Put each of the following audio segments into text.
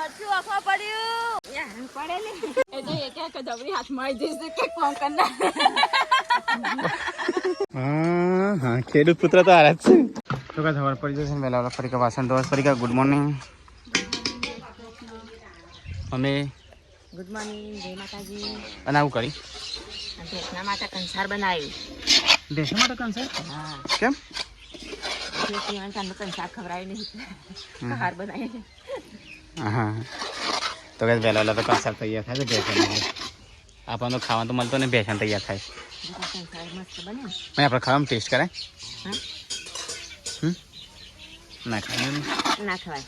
મરચું આખો પડ્યું યાર પડેલી એ તો એક એક જબરી હાથમાં આવી જશે કે કોમ કરના હા ખેડૂત પુત્ર તો આ જ છે તો કા ખબર પડી જશે ને વેલા ફરી વાસણ ધોવા ફરી ગુડ મોર્નિંગ અમે ગુડ મોર્નિંગ જય માતાજી અને આવું કરી ભેંસના માટે કંસાર બનાવ્યું ભેંસના માટે કંસાર હા કેમ કંસાર ખવડાવી નહીં હાર બનાવી હા તો કઈ વહેલા તો કંસાર તૈયાર થાય છે ભેંસન આપણને ખાવાનું તો મળતો ને ભેંસન તૈયાર થાય કંસાર મસ્ત બને મેં આપણે ખાવામાં ટેસ્ટ કરાય હા ના ખાય ના ખવાય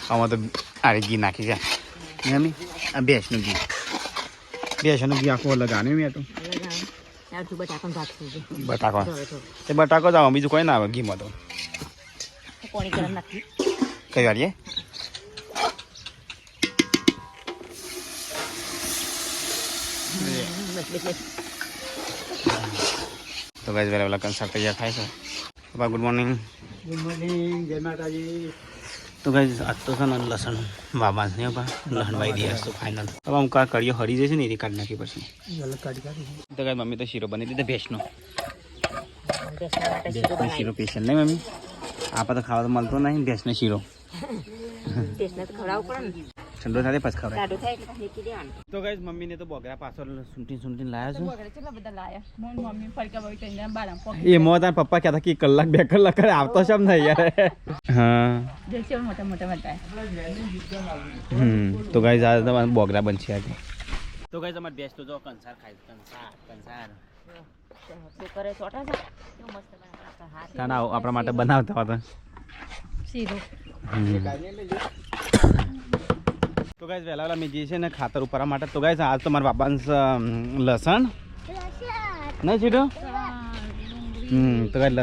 આમાં તો આરે ઘી નાખી છે મમ્મી આ ભેંસનું ઘી ઘી આખું અલગ આને મેં તો બટાકો એ બટાકો જ આવે બીજું કોઈ ના આવે ઘીમાં તો પાણી ગરમ નાખી કઈ વાળીએ તો ગાઈસ વેલા કંસાર તૈયાર થાય છે બાબા ગુડ મોર્નિંગ જય માતાજી તો ગાઈસ આજ તો છે ને લસણ બાબા છે બા લસણ વાઈ દે તો ફાઇનલ હવે હું કા કડીઓ હરી જશે ને એ કાઢી નાખી પછી તો ગાઈસ મમ્મી તો શીરો બની દીધો ભેંસનો શીરો સ્પેશિયલ નહીં મમ્મી આપણે તો ખાવા તો મળતો નહીં ભેંસનો શીરો ઠંડો થાય પછી ખવડાય તો ગાઈસ મમ્મીને તો બોગરા પાછળ સૂંટી લાયા છે એ મો તાર પપ્પા કહેતા કે કલાક 2 કલાક કરે આવતો છે નહીં યાર હા તો ગાઈસ આ તમારા બોગરા બનશે આજે તો ગાઈસ અમાર ભેંસ તો જો કંસાર ખાય કંસાર કરે છોટા છે મસ્ત ના આપણા માટે બનાવતા હતા શીરો તો ગાઈસ વહેલા મેં જે છે ને ખાતર ઉપર માટે તો ગાઈસ આજ તો મારા બાપાને લસણ ના છીટો તો ગાઈસ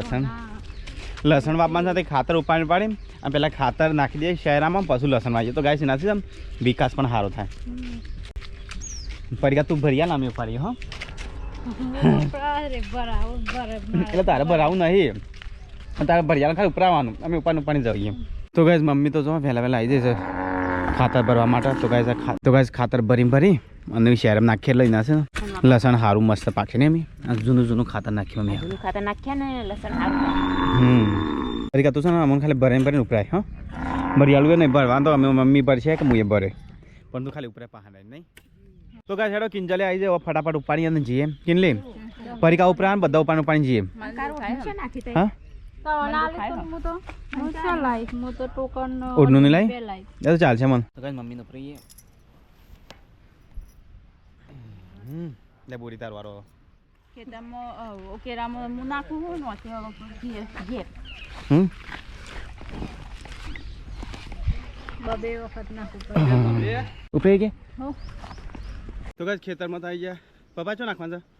લસણ બાપાની સાથે ખાતર ઉપાડી પાડી અને પેલા ખાતર નાખી દઈએ શહેરામાં પછી લસણ વાવીએ તો ગાઈસ એનાથી આમ વિકાસ પણ સારો થાય પડીકા તું ભરિયા લાંબી ઉપાડી હો એટલે તારે ભરાવું નહીં તારે ભરિયાને ખાલી ઉપરાવાનું અમે ઉપાડી જઈએ તો ગાઈસ મમ્મી તો જો વહેલા આવી જશે ખાતર ભરવા માટે તો ગાઈસ ખાતર ભરી અને શહેરમાં નાખીએ લઈને છે લસણ સારું મસ્ત પાકે ને એમ જૂનું ખાતર નાખ્યું અમે ખાતર નાખ્યા ને લસણ સારું ફરી તું છે ને અમને ખાલી ભરીને ઉપરાય હા ભરિયાળું નહીં ભરવાનું તો અમે મમ્મી ભરશે કે હું એ ભરે પણ તું ખાલી ઉપરાય પહાડાય નહીં તો ગાઈસ હેડો કિંજલે આવી જાય ફટાફટ ઉપાડી અને જઈએ કિનલે પરિકા ઉપરા બધા ઉપાડી જઈએ હા ઓડનું નહીં લાઈ તો ચાલશે મન તો ગાઈસ મમ્મીનો પ્રિય લે બોરી તાર વારો ખેતરમાં ઓકેરામાં હું નાખું હું નોતે ઘેર બબે વખત નાખું ઉપરે કે હો તો ગાઈસ ખેતરમાં તો આવી ગયા પપ્પા ચો નાખવાનું છે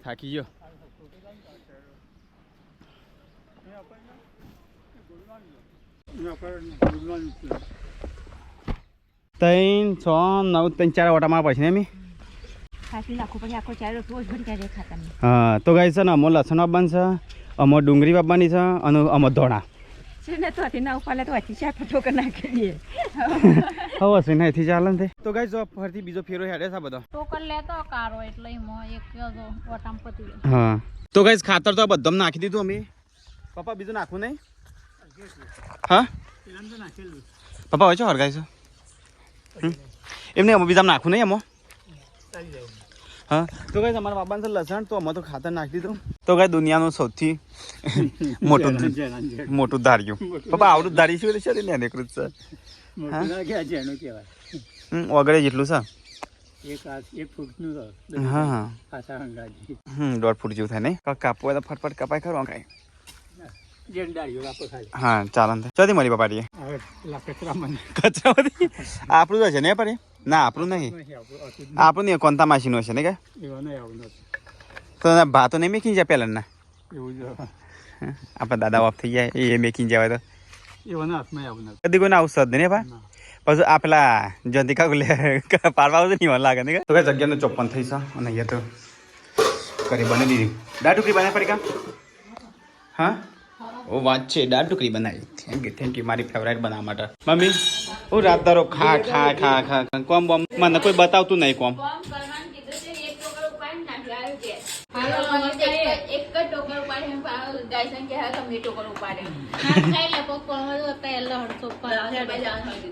થાકી ગયો ત્રણ 6 9 3 4 ઓટામાં પછી ને હા તો ગાઈસ છે ને અમો લસણ આપવાનું છે અમો ડુંગળી આપવાની છે અને અમો ધોણા તો ગાઈસ જો ફરતી બીજો ફેરો હેડે છે બધો હા તો ગાઈસ ખાતર તો બધું નાખી દીધું અમે પપ્પા બીજું નાખવું નહીં હા પપ્પા હોય છે હરગાઈ છે એમને બીજા નાખવું નહીં એમાં હા તો ગાઈસ અમારા બાબાને છે લસણ તો અમે તો ખાતર નાખી દીધું તો ગાઈસ દુનિયાનું સૌથી મોટું ધાર્યું પપ્પા આવડું ધારી શું છે ને નીકળું છે ઓગળે જેટલું છે હા 1.5 ફૂટ જેવું થાય નહીં કાપવું તો ફટફટ કપાય ખરો કાંઈ હા ચાલો ચોથી મળી પપ્પાટીએ કચરામાંથી આપણું હશે ને પડે ના આપણું નહીં આપણું નહીં કોનતા માસીનું હશે ને કે તો ભાતો નહીં મેકીને જાય પહેલાં ના આપણા દાદા બાપ થઈ જાય એ મેકીને જવાય તો કદી કોઈને આવું સદ ને ભા પછી આ પેલા જંતિકા પાડવા આવતું નહીં લાગે ને તો કઈ 11:54 થઈ છે અને અહીંયા તો કરી બની દીધી દાળ ઢોકળી બને પડી કામ હા ઓ વાત છે દાળ ઢોકળી બનાવી થેન્ક યુ મારી ફેવરેટ બનાવવા માટે મમ્મી હું રાત દારો ખા ખા ખા ખા કોમ બોમ મને કોઈ બતાવતું નહીં કોમ કોમ કરવાનું કીધું છે એક ટોકર ઉપાડી નાખી આવ્યું કે એક જ ટોકર ઉપાડી ગાયસન કે હા તમને ટોકર ઉપાડે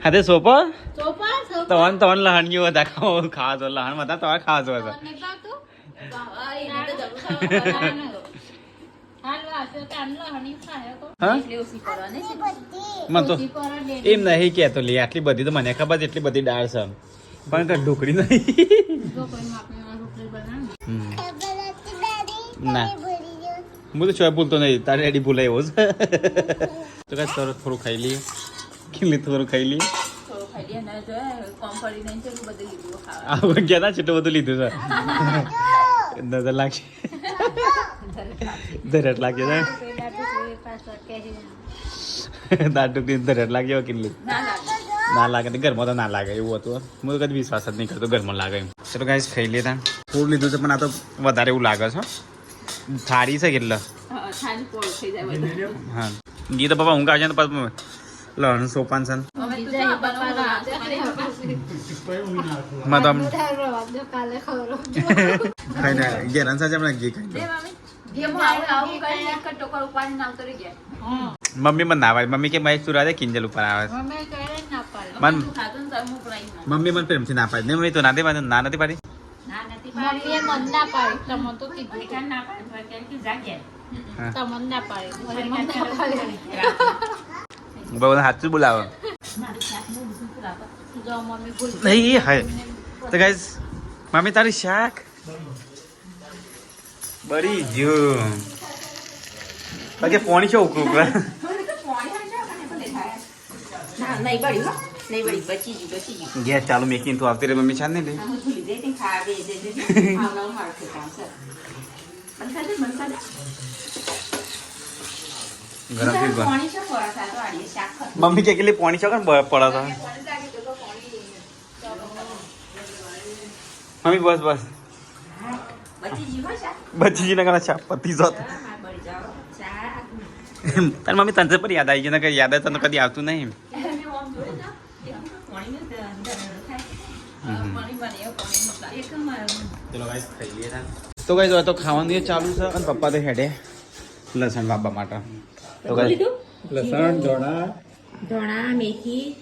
હા તે સોપા તવન લહણ્યું હતા ખાવા તો લહણ હતા તમારે ખાવા જો હતા મને તો એમ નહીં કેતો લે આટલી બધી તો મને ખબર છે એટલી બધી દાળ છે પણ કઈ ઢોકળી નહીં ના હું તો ચોય ભૂલતો નહીં તારે રેડી ભૂલાય એવો છે તો કઈ તરત થોડું ખાઈ લઈએ કેટલી થોડું ખાઈ લઈએ ગયા ના છેટલું બધું લીધું છે નજર લાગશે ધરટ લાગે છે દાળ ઢોકળી ધરટ લાગે કેટલી ના લાગે ઘરમાં તો ના લાગે એવું હતું હું તો કદી વિશ્વાસ જ નહીં કરતો ઘરમાં લાગે એમ ચલો ગાઈસ ખાઈ લે તા થોડું લીધું છે પણ આ તો વધારે એવું લાગે છે થાળી છે કેટલા હા ગીત પપ્પા ઊંઘ આવશે તો પછી લણ સોપાન છે ગેરાન સાચે હમણાં ઘી ખાઈ મમ્મી મને ના આવે મમ્મી કે મહેશ તું રાધે કિંજલ ઉપર આવે મમ્મી મને પ્રેમથી ના પાડી નહીં તો ના દે ના નથી પાડી બધા સાચું બોલાવો નહીં હાય તો ગાઈસ મમ્મી તારી શાક બરી ગયું બાકી પોણી છે ઉકળું ગેસ ચાલુ મેકીને તું આવતી રે મમ્મી ચાલ નહીં ગરમ મમ્મી કે કેટલી પોણી છે પડે તો મમ્મી બસ બસ બચી ના કરા ચા પતી જાત તાર મમ્મી તને પર યાદ આવી ગઈ ને કે યાદ તને કદી આવતું નહીં તો ગાઈસ હવે તો ખાવાનું ચાલુ છે અને પપ્પા તો હેડે લસણ વાપવા માટે તો ગાઈસ લસણ ધોણા મેથી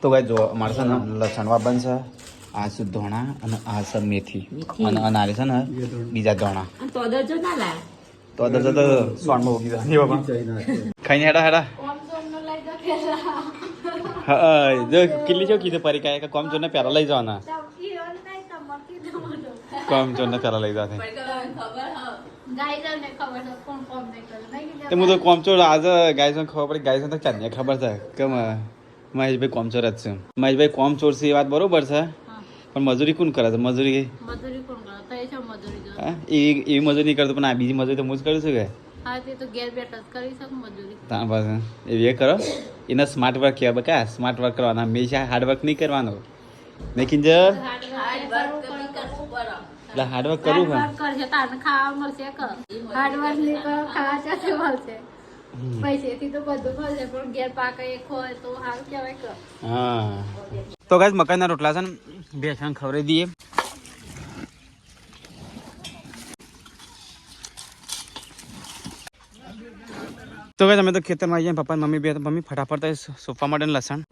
તો ગાઈસ જો અમારે છે ને લસણ વાપવાનું છે આ છે ધોણા અને આ છે મેથી અને અનારે છે ને બીજા ધોણા તો અદર તો સોનમાં ઉગી જાય બાબા ખાઈને હેડા હા જો કિલ્લી જો કીધું પરી કાંઈ કે કોમ જોને પ્યારા લઈ જવાના કોમ જોને પ્યારા લઈ જવા હું તો કોમચોર આજે ગાય ખબર પડી ગાય તો ચાંદને ખબર છે કે મહેશભાઈ કોમચોર જ છે મહેશભાઈ કોમચોર છે એ વાત બરોબર છે પણ મજૂરી કોણ કરે છે મજૂરી એવી મજૂરી નહીં કરતો પણ આ બીજી મજૂરી તો હું જ કરું છું કે એવી કરો એને સ્માર્ટ વર્ક કહેવાય બકા સ્માર્ટ વર્ક કરવાના હંમેશા હાર્ડ વર્ક નહીં કરવાનો નહીં કિંજર એટલે હાર્ડ વર્ક કરવું હા તો ગાઈસ મકાઈના રોટલા છે ને ભેંસણ ખવડાવી દઈએ તો ગાઈસ અમે તો ખેતરમાં આવીએ પપ્પા મમ્મી બે મમ્મી ફટાફટ સોપવા માટે લસણ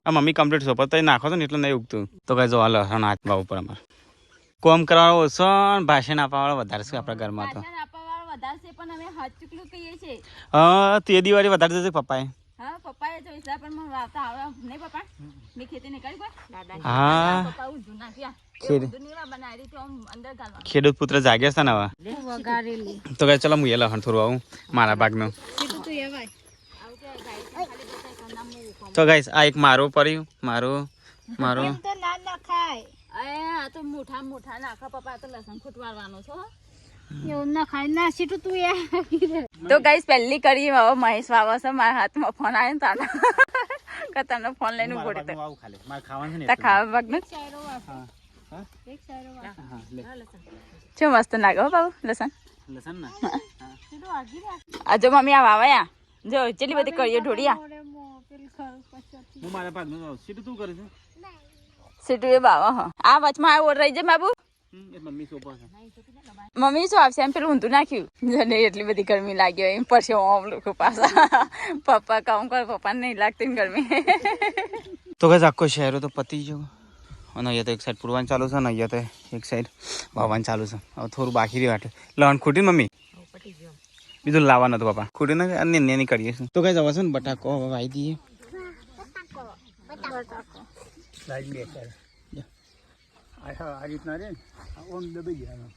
મમ્મી કમ્પ્લીટ સોપા તો નાખો તો ને એટલે નહીં ઉગતું તો ગાઈસ જો આ લસણ હાથમાં ઉપર અમારે કોમ કરવાનો ઓછો ભાષણ આપવા વાળો વધારે છે આપણા ઘરમાં તો હા તે દિવાળી વધારે જશે પપ્પાએ હા ખેડૂત પુત્ર જાગ્યા છે ને હવે તો કઈ ચલો હું એ લહણ થોડું આવું મારા ભાગનું તો ગાઈસ આ એક મારું પડ્યું મારું મોઠા નાખા પપ્પા તો લસણ ખૂટવારવાનો છો તો ગાઈસ પહેલી કરી હવે મહેશ વાવા છે મારા હાથમાં ફોન આવ્યો તાનો કે તને ફોન લઈને ઉભો રહે ખાવા ભાગનું શું મસ્ત નાખો બાબુ લસણ આ જો મમ્મી આ વાવાયા જો કેટલી બધી કરીએ ઢોળિયા હું મારા ભાગનું સીધું તું કરે છે સીટું એ બાવા હા આ વચમાં આવ્યો રહી જાય બાબુ મમ્મી સોપા છે મમ્મી શું આવશે એમ પેલું ઊંધું નાખ્યું જને એટલી બધી ગરમી લાગી એમ પછી ઓમ લોકો પાછા પપ્પા કામ કરે પપ્પાને નહીં લાગતી ને ગરમી તો કઈ આખો શહેરો તો પતી ગયો અને અહીંયા તો એક સાઈડ પૂરવાનું ચાલુ છે ને અહીંયા તો એક સાઈડ વાવવાનું ચાલુ છે હવે થોડું બાકી રહ્યું વાટે લહણ ખૂટી મમ્મી બીજું લાવવાનું હતું બાપા ખૂટી ને અને એની કરીએ છીએ તો કઈ જવા છે ને બટાકો હવે વાવી દઈએ આ રીતના રે ઓમ દબાઈ ગયા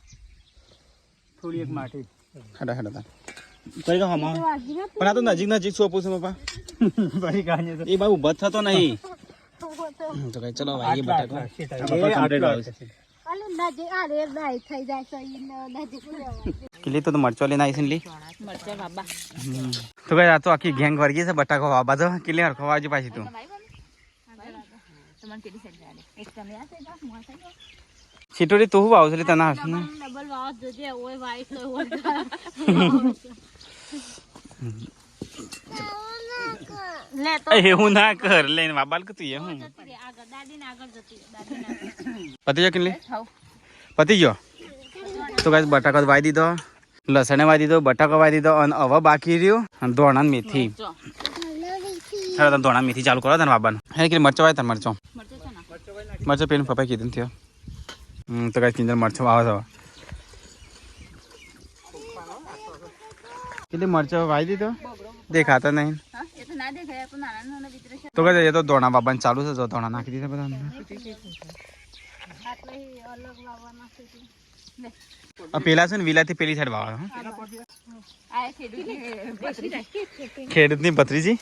થોડી એક માટી હડા હડા કઈ ગયો હમા પણ આ તો નજીક સોંપું છું બાપા ભાઈ કાને તો એ બાબુ ઉભા થતો નહીં તો કઈ ચલો વાવીએ બટાકો કિલી તો મરચો લઈને આવી છે લી તો કઈ આ તો આખી ગેંગ વર્ગી છે બટાકો વાવા તો કિલી હરખો વાવજો પાછી તું છીટોડી તું વાવ છે તને આવશે ને એવું ના કર લઈને વાબાલ કે તું એ હું પતી ગયો કિલી પતી ગયો તો કઈ બટાકો વાવી દીધો લસણ વાવી દીધો બટાકો વાવી દીધો અને હવે બાકી રહ્યું અને ધોણા મેથી તમે ધોણા મેથી ચાલુ કરો તને બાબાને હે કે મરચો વાય તને મરચો મરચો પેલું પપ્પા કીધું થયો તો કઈ કિંજર મરચો વાવે તો કેટલી મરચો વાવી દીધો દેખાતા નહીં તો કઈ એ તો ધોણા બાબાને ચાલુ છે ધોણા નાખી દીધા બધા પેલા છે ને વિલાથી પેલી સાઈડ વાળો ખેડૂત ની ભત્રીજી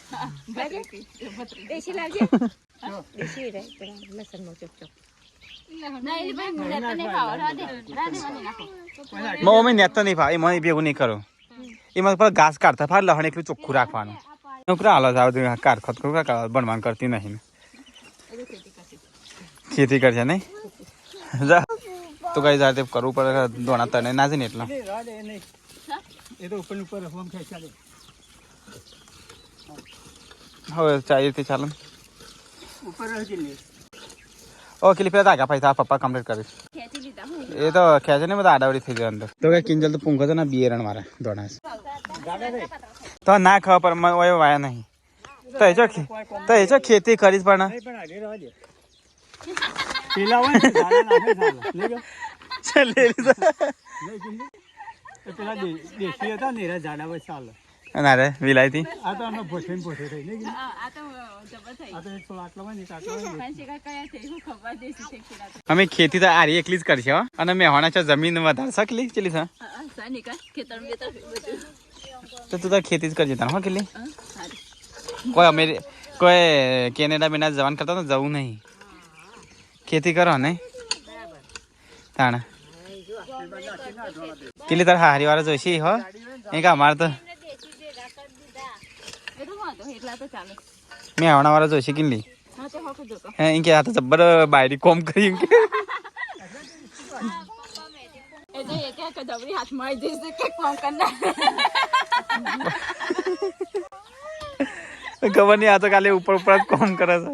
મમ્મી નેત તો નહીં ફાવે મને ભેગું નહીં કરો એમાં પર ઘાસ કાઢતા ફાર લહણ એકલું ચોખ્ખું રાખવાનું નોકરા હાલ કાર ખત બનવાન કરતી નહીં ખેતી કરશે નહીં તો કઈ જાતે કરવું પડે ધોણા તને ના છે ને એટલા એ તો ઉપર ઉપર હોમ ચાલે હવે ચાલી રીતે ચાલે ઉપર ઓ કિલી પેલા આગા પૈસા પપ્પા કમ્પ્લીટ કરીશ એ તો ખેંચે ને બધા આડાવડી થઈ જાય અંદર તો કઈ કિંજલ તો પૂંખો તો ના બિયરણ મારા ધોણા તો ના ખબર પર વાયા નહીં તો એ જો ખેતી કરીશ પણ પેલા હોય ને પેલા દેશી હતા ને એરા ઝાડા હોય ચાલે ના રે વિલાયતી આ તો અમે ભોસે થઈ ને આ તો એક આટલો હોય ને અમે ખેતી તો આરી એકલી જ કરશે હો અને મેહોણા છે જમીન વધારે શકલી ચલી છે તો તું તો ખેતી જ કરજે તાર હો કેટલી કોઈ કેનેડા બેના જવાન કરતા તો જવું નહીં ખેતી કરો ને તાણે કેટલી તાર હારી વાળા જોઈશી હો એ કે અમારે તો મેં આવણા વાળા જોઈશે કેટલી હે એમ કે આ તો જબ્બર બાયરી કોમ કરી એમ કે ખબર નહીં આ તો કાલે ઉપર ઉપર જ કોમ કરે છે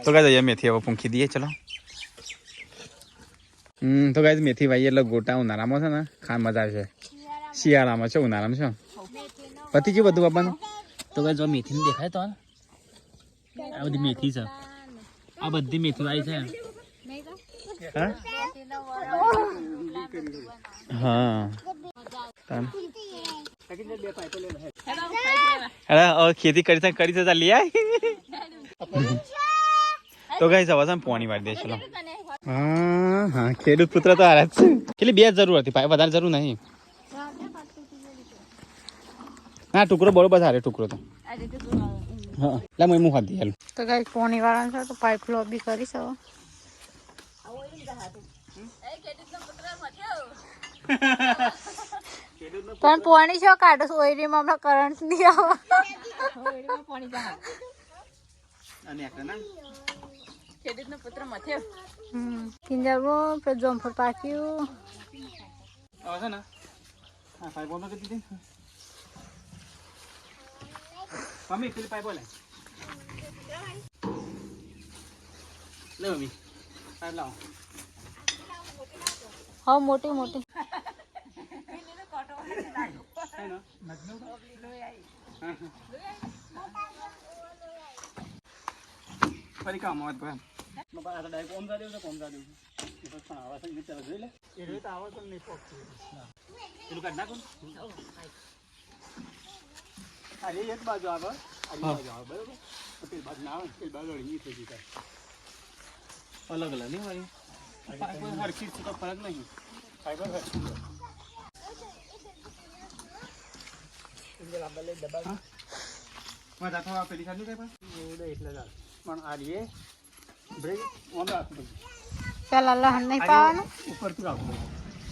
તો કઈ જઈએ મેથી હવે પૂંખી દઈએ ચલો તો કઈ મેથી ભાઈ એટલે ગોટા ઉનાળામાં છે ને ખાન મજા આવશે શિયાળામાં છે ઉનાળામાં છે પતી ગયું બધું બાપાનું તો કઈ જો મેથી દેખાય તો આ બધી મેથી છે આ બધી મેથી વાળી છે હા ખેતી કરી લઈ આય તો કઈ સવાસ પોણી વાળી દે ચલો હા ખેડૂત પુત્ર તો હારા જ છે કેટલી બે જરૂર હતી ભાઈ વધારે જરૂર નહીં હા ટુકડો બરોબર સારો ટુકડો તો હા લે હું હાથ દે તો કઈ પોણી વાળા છે તો પાઇપ લો બી કરી શકો પણ પોણી છો કાઢો સોયરીમાં હમણાં કરંટ નહીં આવે ખેડૂતનો પુત્ર મથ્યો. કિંજલબો પેલું જોમફળ પાક્યું. હવે છે ને હા પાઇપ બોલ કરી દીધી મમ્મી પેલી પાઇપ બોલે લે મમ્મી પાઇપ લાવો હા મોટી મોટી ફરી કામ આવે તો એમ બાપા આ તો ડાયરેક્ટ ઓમ જા દેવું છે ઓમ જા દેવું છે પણ આવા સંગ ચાલ જોઈ લે એ રીતે આવો તો નહીં પોકતું પેલું કાઢ નાખો આ એક બાજુ આવે આ બાજુ આવે બરાબર તો પેલી બાજુ ના આવે પેલી બાજુ અડી થઈ ગઈ અલગ અલગ નહીં હોય કોઈ હરખી તો ફરક નહીં ફાઈબર હરખી માં દાખવા પેલી ખાલી કઈ પણ એટલે જ પણ આ રીએ બ્રેક ઓન રાખવું પેલા લહણ નહીં પાવાનું. ઉપર તું રાખવું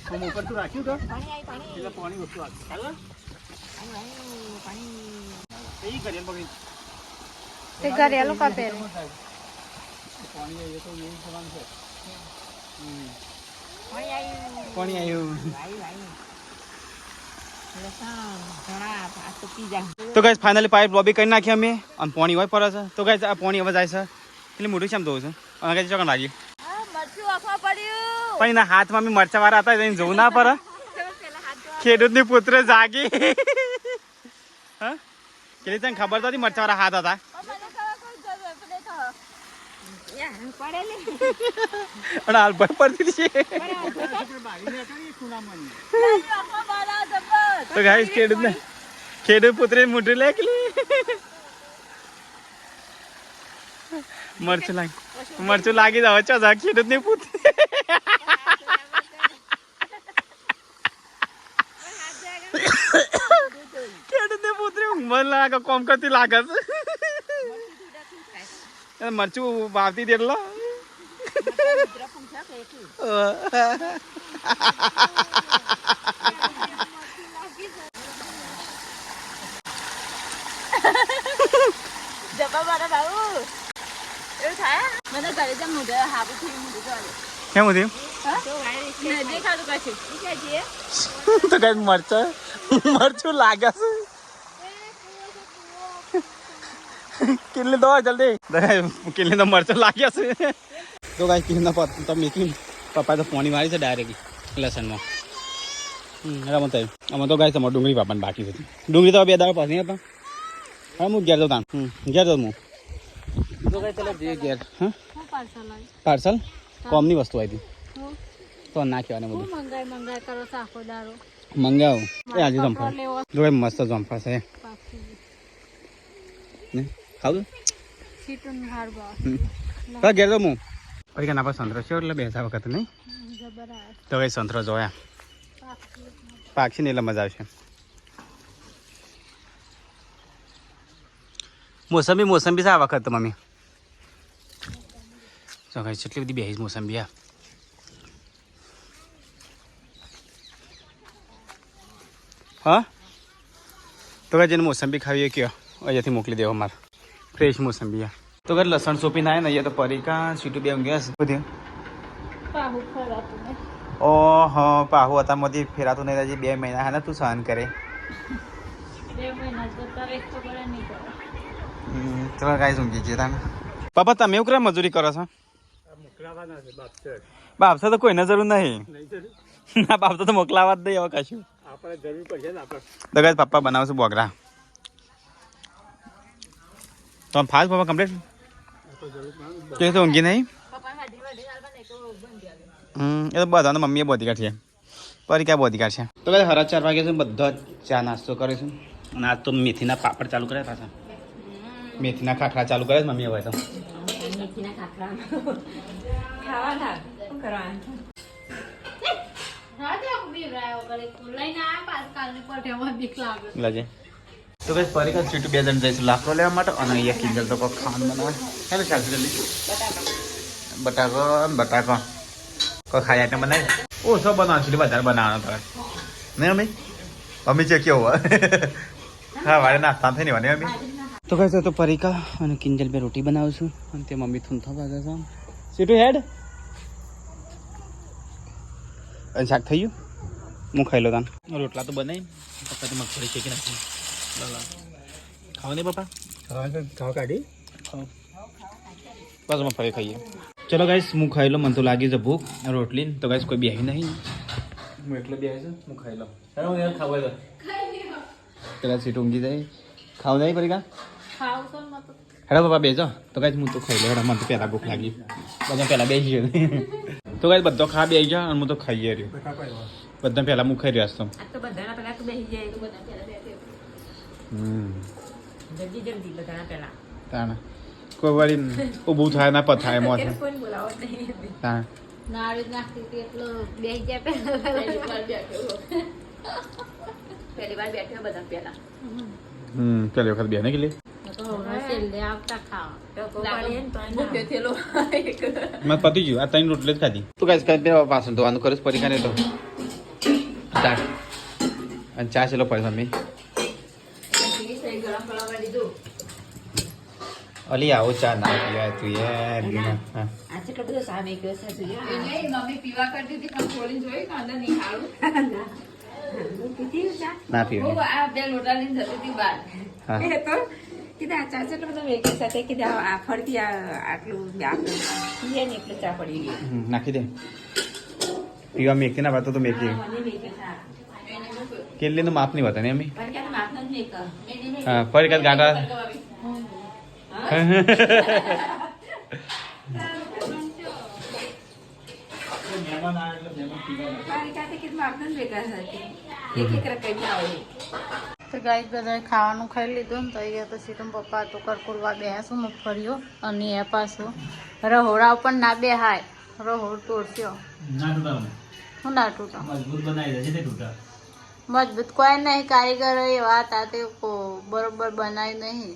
હું ઉપર તું રાખ્યું તો એટલે પાણી ઓછું રાખવું ચાલો એ કરીએ પકડી તે ઘરેલું કાપે પાણી એ તો એ જવાનું છે પાણી આવ્યું તો ગાઈસ ફાઇનલી પાઇપ લોબી કરી નાખી અમે અને પાણી હોય પડે છે તો ગાઈસ આ પાણી હવે જાય છે એટલે મોઢું કેમ ધોવું છે અને ગાઈસ ચોકન લાગી મરચું આખવા પડ્યું. પણ એના હાથમાં બી મરચા વાળા હતા એને જોવું ના પડે ખેડૂતની પુત્ર જાગી હા કેટલી તને ખબર તો હતી મરચા વાળા હાથ હતા અને હાલ ભર પડતી છે તો ગાઈસ ખેડૂત પુત્રી મોઢું લાગલી મરચું લાગી જાવ ચો જા ખેડૂત ની પુત્રી ખેડૂત ની પુત્રી ઊંઘમાં લાગે કોમ કરતી લાગે છે મરચું વાવતી હતી એટલે જબા મારા બાબુ એવું થાય મને ઘરે જેમ મોઢે હાબુ થી મોઢું ચાલે કેમ હતી દેખાડું કશું તો કઈ મરચું લાગે છે કેટલી દો જલ્દી કેટલી તો મરચું લાગ્યા છે તો કઈ કિલ્લા તો મેકી પપ્પા તો પોણી મારી છે ડાયરેક્ટ લસણમાં રમત આમાં તો ગાય તમારે ડુંગળી પાપાને બાકી હતી ડુંગળી તો બે દાડા પાસ નહીં હતા હા હું ઘેર જાઉં ઘેર જાઉં હું તો કઈ ચાલો જઈએ ઘેર હા પાર્સલ કોમની વસ્તુ આવી હતી તો નાખ્યા બધું મંગાય કરો સાખો દારો મંગાવું એ આજે જમફા જો મસ્ત જમફા છે ખાવું સીટુન હારબા હા ઘેર જાઉં હું પછી કે ના પાસે સંતરો છે એટલે બેસા વખત નહીં જબરદસ્ત તો કઈ સંતરો જોયા પાકશે ને એટલે મજા આવશે મોસંબી છે આ વખત તો મમ્મી જો કઈ કેટલી બધી બેહી મોસંબી આ હા તો કઈ જેને મોસંબી ખાવી કયો અહીંયાથી મોકલી દેવો મારે ફ્રેશ મોસંબી આ તો કઈ લસણ સોંપીને આવે ને અહીંયા તો પરીકા સીટું બે ગેસ બધી પાહુ ખરાતું ને ઓહો પાહુ અત્યારમાંથી ફેરાતું નહીં હજી 2 મહિના હા ને તું સહન કરે 2 મહિના જતા રહે તો કરે નહીં કરે ચલો ગાઈસ ઊંઘી જઈએ તાને પાપા તમે એવું કરે મજૂરી કરો છો બાપસા તો કોઈને જરૂર નહીં ના બાપસા તો મોકલાવા જ નહીં હવે કશું આપણે જરૂર પડશે ને આપણે તો ગાઈસ પપ્પા બનાવશું બોગરા તો આમ ફાસ્ટ પપ્પા કમ્પ્લીટ કે તો ઊંઘી નહીં એ તો બધાને મમ્મીએ બોધી કાઢી પરી ક્યાં બોધી કાઢશે તો કઈ 4:30 વાગે છે બધો ચા નાસ્તો કરીશું અને આજ તો મેથીના પાપડ ચાલુ કર્યા પાછા મેથીના ખાખરા ચાલુ કરે મમ્મી હવે તો મેથીના ખાખરા ખાવાના શું કરવાનું લાગે તો બસ પરીકા છૂટું 2 જણ જઈશું લાકડો લેવા માટે અને અહીંયા કિંજલ તો કોઈ ખાવાનું બનાવે ચાલો ચાલશે જલ્દી બટાકો કોઈ ખાઈ આઈટમ બનાવે ઓછો બનાવશું એટલે વધારે બનાવવાનો તારે નહીં અમે અમે છે કેવું હા વારે નાસ્તા થઈ નહીં અમે તો કહે તો પરીકા અને કિંજલ બે રોટી બનાવું છું અને તે મમ્મી થૂંથો ભાગે છે સીટું હેડ અને શાક થઈ ગયું હું ખાઈ લો તાન રોટલા તો બનાવી પપ્પા તો મગફળી શેકી નાખી ખાવા નહીં પપ્પા ખાવા કાઢી બસ મગફળી ખાઈએ ચલો ગાઈસ હું ખાઈ લો મને તો લાગી છે ભૂખ રોટલી તો ગાઈસ કોઈ બેહી નહીં હું એકલો બેહી છું હું ખાઈ લો ખાવા દો પેલા સીટ ઊંઘી જાય ખાવ નહીં પડી કા ખાવ છો મત હેડો પપ્પા બેસો તો ગાઈસ હું તો ખાઈ લો હેડો મને તો પહેલાં ભૂખ લાગી બધા પહેલાં બેસી ગયો તો ગાઈસ બધો ખા બેસી જા અને હું તો ખાઈ રહ્યો બધા પહેલાં હું ખાઈ રહ્યો છું તો બધાના પહેલા તો બેસી જાય તો બધા પહેલા બેસે જલ્દી જલ્દી બધાના પહેલા તાણા કોઈ વાળી ઊભું થાય ના પથાય મોં થાય કોઈ બોલાવો નહીં તાણા નાળી નાખતી હતી એટલો બેસી જાય પહેલા પહેલી વાર બેઠો બધા પહેલા પેલી વખત બેને કે લે તો હવે છેલ્લે આવતા ખાવા ભૂખ્યો થયેલો મેં પતી ગયું આ ત્રણ રોટલી જ ખાધી તું કાંઈ ખાઈ પેલા પાછળ ધોવાનું કરીશ પરી ખાને તો ચાર અને ચા ચેલો પડે મમ્મી ગરમ કરવા દીધું અલી આવો ચા ના પીવાય તું યાર બીના હા આ કેટલો બધો સામે ગયો છે તું મમ્મી પીવા કરતી હતી પણ ખોલીને જોઈ કે અંદર નહીં ખાવું ના પીવાય આ બે લોટા લઈને જતી હતી બહાર હા એ તો કીધું આ ચા કેટલો બધો વેગી સાથે કીધું આ ફરતી આટલું આપણે પીએ ને એટલે ચા પડી ગઈ નાખી દે પીવા મેકી ના વાતો તો મેકી કેટલીનું માપ નહીં હોતા ને અમી હા ફરી કાંઈ ગાંડા તો ગાય બધા ખાવાનું ખાઈ લીધું ને તો અહીંયા પછી તો પપ્પા તો કરકુરવા બેસું મગફળીઓ અને એ પાછું રહોડા ઉપર ના બેહાય રહોડ તોડશો હું ના તૂટા મજબૂત કોઈ નહીં કારીગર એવા હતા તે બરોબર બનાવી નહીં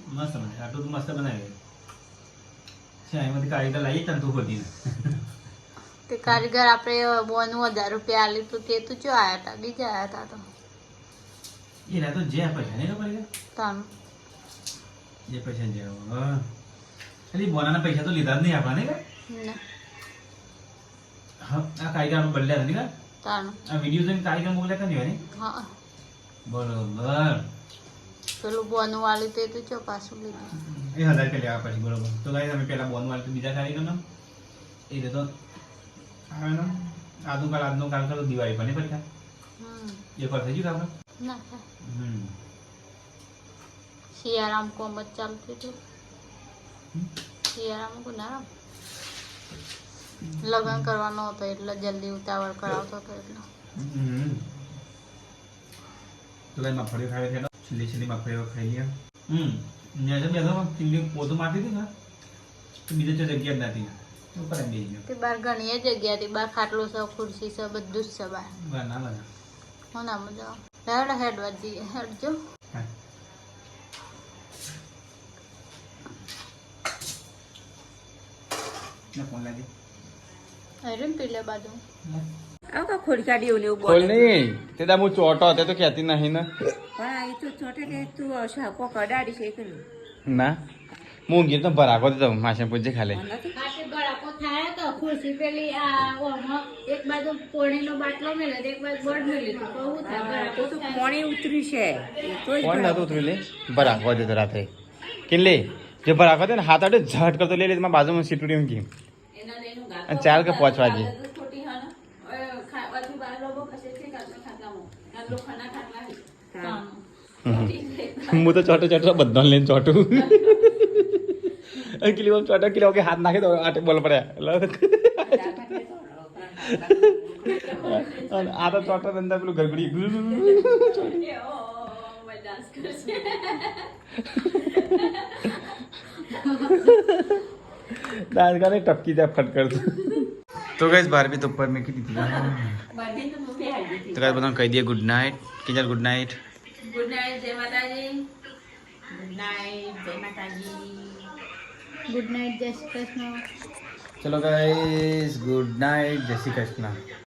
તે કારીગર આપણે બોનું 1000 રૂપિયા આલી તું તે તું જો આયા હતા બીજા આયા હતા તો તાનું પૈસા તો લીધા જ નહીં આપણા ને ના આ કારીગર બદલ્યા નથી કા તાનું આ વિડીયો જોઈને કારીગર મોકલ્યા કરી હોય ને હા બરોબર પેલું બોનું વાળું તે તું જો પાછું લીધું એ 1000 રૂપિયા લેવા પછી બરોબર તો ગાઈસ અમે પેલા બોન વાળી બીજા કારીગર નામ એ તો આવે ને આજનો કાલ તો દિવાળી બને પરીક્ષા એ પર થઈ ગયું આપણે ના શિયાળામાં કોમ જ ચાલતું હતું શિયાળામાં ગુનારામ લગ્ન કરવાનો હતો એટલે જલ્દી ઉતાવળ કરાવતો હતો એટલે તો ગાઈસ મગફળી ખાવી છે છેલ્લી મગફળી ખાઈ લ્યા મેં તો બેઠો ટીંગલી પોતું મારતી હતી ને તો બીજે તો જગ્યા જ નથી તો પર બેસી ગયો તે બાર ઘણી જગ્યા હતી બાર ખાટલો છે ખુરશી છે બધું જ છે બાર ના હું ના મજા હેડવા જઈએ હેડજો ફોન લાગે અરે પીલે બાજુ આવું કા ખોડી કાઢી એવું એવું બોલ બોલે નહીં તે દા હું ચોટો તે તો કહેતી નહીં ને પણ આ તો છોટે કે તું શાકો કડાડી છે કે ના હું ઊંઘી તો ભરાકો તો માસે પૂછે ખાલે ગળાકો થાય તો ખુરશી પેલી એક બાજુ પોણીનો બાટલો મેલે એક બાજુ બળ મેલી તો કહું થાય તો તું કોણે ઉતર્યું છે કોણ નતું ઉતરી લે ભરાકો દે રાતે કિલ્લે જે ભરાકો દે ને હાથ આડે ઝટ કરતો લે લે માં બાજુમાં સીટડી ઊંઘી અને 4 કે 5 વાગે હું તો ચોટો બધો લઈને ચોટું કિલો ચોટો કિલો કે હાથ નાખે તો આટે બોલ પડ્યા આ તો ચોટો અંદર પેલું ગરગડી डांस गाने टपकी जा फट कर तो गाइस बारबी तो ऊपर में की थी तो गाइस बताओ कह दिया good night Kinjal good night जय माताजी गुड नाइट जय माताजी ગુડ નાઇટ જય શ્રી કૃષ્ણ चलो गाइस गुड नाइट जय श्री कृष्ण